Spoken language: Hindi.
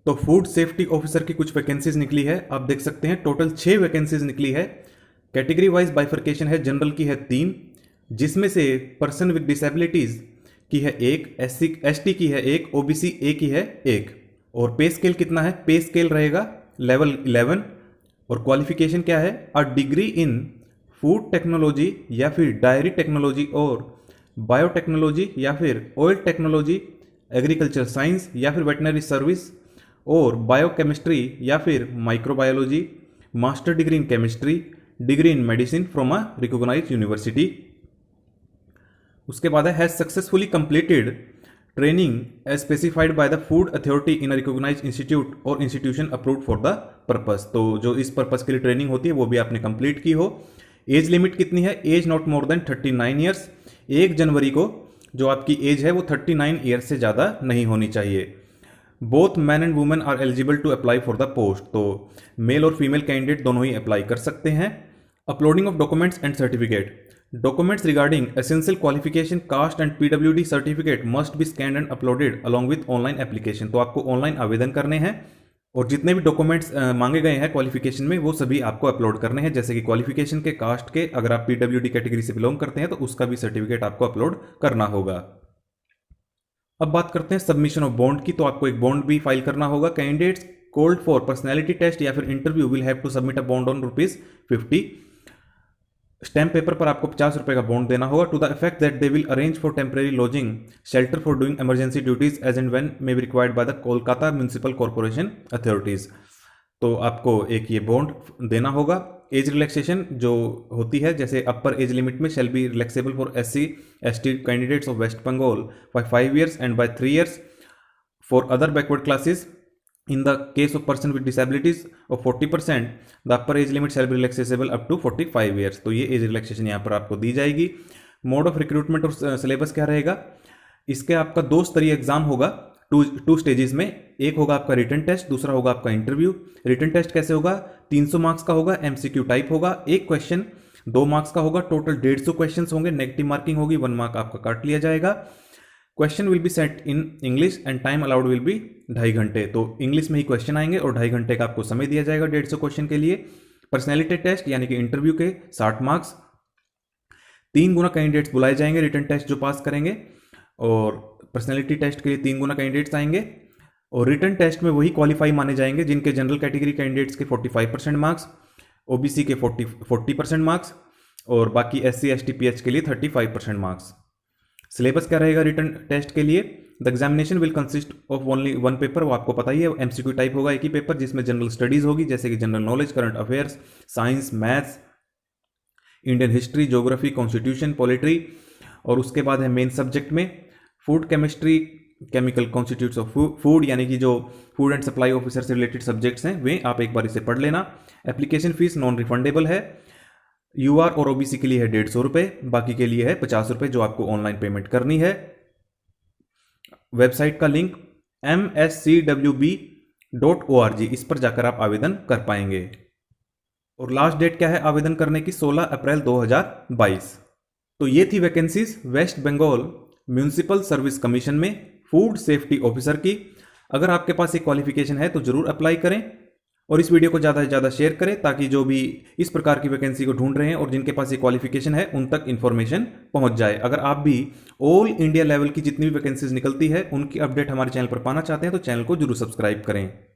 तो फूड सेफ्टी ऑफिसर की कुछ वैकेंसीज निकली है, आप देख सकते हैं टोटल 6 वैकेंसीज निकली है। कैटेगरी वाइज बाइफर्केशन है, जनरल की है 3, जिसमें से पर्सन विद डिसेबिलिटीज की है 1, एसटी की है 1, ओबीसी ए की है 1। और पे स्केल कितना है? पे स्केल रहेगा लेवल 11। और क्वालिफिकेशन क्या है? A degree in food technology या फिर डायरी टेक्नोलॉजी और बायोटेक्नोलॉजी या फिर ऑयल टेक्नोलॉजी, एग्रीकल्चर साइंस या फिर वेटनरी सर्विस और बायोकेमिस्ट्री या फिर microbiology, master degree in chemistry, degree in medicine from a recognized university. उसके बाद है has successfully completed training as specified by the food authority in a recognized institute और institution approved for the purpose. तो जो इस पर्पस के लिए ट्रेनिंग होती है वो भी आपने कंप्लीट की हो। एज लिमिट कितनी है? Age not more than 39 years. 1 जनवरी को जो आपकी एज है वो 39 ईयर्स से ज़्यादा नहीं होनी चाहिए। Both man and women are eligible to apply for the post. तो मेल और फीमेल कैंडिडेट दोनों ही अप्लाई कर सकते हैं। Uploading of documents and certificate. Documents regarding essential qualification, caste and PWD certificate must be scanned and uploaded along with online application। तो आपको ऑनलाइन आवेदन करने हैं और जितने भी डॉक्यूमेंट्स मांगे गए हैं क्वालिफिकेशन में वो सभी आपको अपलोड करने हैं, जैसे कि क्वालिफिकेशन के, कास्ट के, अगर आप PWD कैटेगरी से बिलोंग करते हैं तो उसका भी सर्टिफिकेट आपको अपलोड करना होगा। अब बात करते हैं सबमिशन ऑफ बॉन्ड की। तो आपको एक बॉन्ड भी फाइल करना होगा। Candidates called for personality test या फिर interview will have to submit a bond on ₹50। Stamp paper पर आपको 50 रुपए का बॉन्ड देना होगा। To the effect that they will arrange for temporary lodging shelter for doing emergency duties as and when may be required by the Kolkata municipal corporation authorities. तो आपको एक ये बॉन्ड देना होगा। एज रिलैक्सेशन जो होती है, जैसे अपर एज लिमिट में shall be relaxable for SC/ST candidates of West Bengal by 5 years and by 3 years for other backward classes. In the case of person with disabilities of 40%, the upper age limit shall be relaxable up to 45 years। तो ये एज रिलैक्सेशन यहाँ पर आपको दी जाएगी। मोड ऑफ रिक्रूटमेंट और सिलेबस क्या रहेगा? इसके आपका 2 स्तरीय एग्जाम होगा, टू स्टेजेस में। एक होगा आपका रिटन टेस्ट, दूसरा होगा आपका इंटरव्यू। रिटन टेस्ट कैसे होगा? 300 मार्क्स का होगा, MCQ टाइप होगा। एक क्वेश्चन 2 मार्क्स का होगा, टोटल 150 क्वेश्चन होंगे। नेगेटिव मार्किंग होगी, 1 मार्क आपका काट लिया जाएगा। Question will be set in English and time allowed will be 2.5 घंटे। तो इंग्लिश में ही क्वेश्चन आएंगे और 2.5 घंटे का आपको समय दिया जाएगा 150 क्वेश्चन के लिए। पर्सनैलिटी टेस्ट यानी कि इंटरव्यू के 60 मार्क्स। 3 गुना कैंडिडेट्स बुलाए जाएंगे रिटन टेस्ट जो पास करेंगे, और पर्सनैलिटी टेस्ट के लिए 3 गुना कैंडिडेट्स आएंगे। और रिटन टेस्ट में वही क्वालिफाई माने जाएंगे जिनके जनरल कैटेगरी कैंडिडेट्स के 45% मार्क्स, OBC के 40% मार्क्स और बाकी SC/ST PH के लिए 35% मार्क्स। सिलेबस क्या रहेगा रिटन टेस्ट के लिए? The examination will consist of only 1 पेपर। वो आपको पता ही है, MCQ टाइप होगा, एक ही पेपर, जिसमें जनरल स्टडीज होगी, जैसे कि general knowledge, current affairs, science, maths, Indian history, geography, constitution, polity. और उसके बाद है मेन सब्जेक्ट में food chemistry, chemical constituents of food, यानी कि जो फूड एंड सप्लाई ऑफिसर से रिलेटेड सब्जेक्ट्स हैं वे आप एक बार इसे पढ़ लेना। एप्लीकेशन फीस नॉन रिफंडेबल है। UR और OBC के लिए है 150 रुपये, बाकी के लिए है 50 रुपये जो आपको ऑनलाइन पेमेंट करनी है। वेबसाइट का लिंक mscwb.org, इस पर जाकर आप आवेदन कर पाएंगे। और लास्ट डेट क्या है आवेदन करने की? 16 अप्रैल 2022। तो ये थी vacancies West Bengal municipal service commission में फूड सेफ्टी ऑफिसर की। अगर आपके पास एक क्वालिफिकेशन है तो जरूर अप्लाई करें और इस वीडियो को ज़्यादा से ज़्यादा शेयर करें, ताकि जो भी इस प्रकार की वैकेंसी को ढूंढ रहे हैं और जिनके पास ये क्वालिफिकेशन है उन तक इन्फॉर्मेशन पहुंच जाए। अगर आप भी ऑल इंडिया लेवल की जितनी भी वैकेंसीज निकलती है उनकी अपडेट हमारे चैनल पर पाना चाहते हैं तो चैनल को जरूर सब्सक्राइब करें।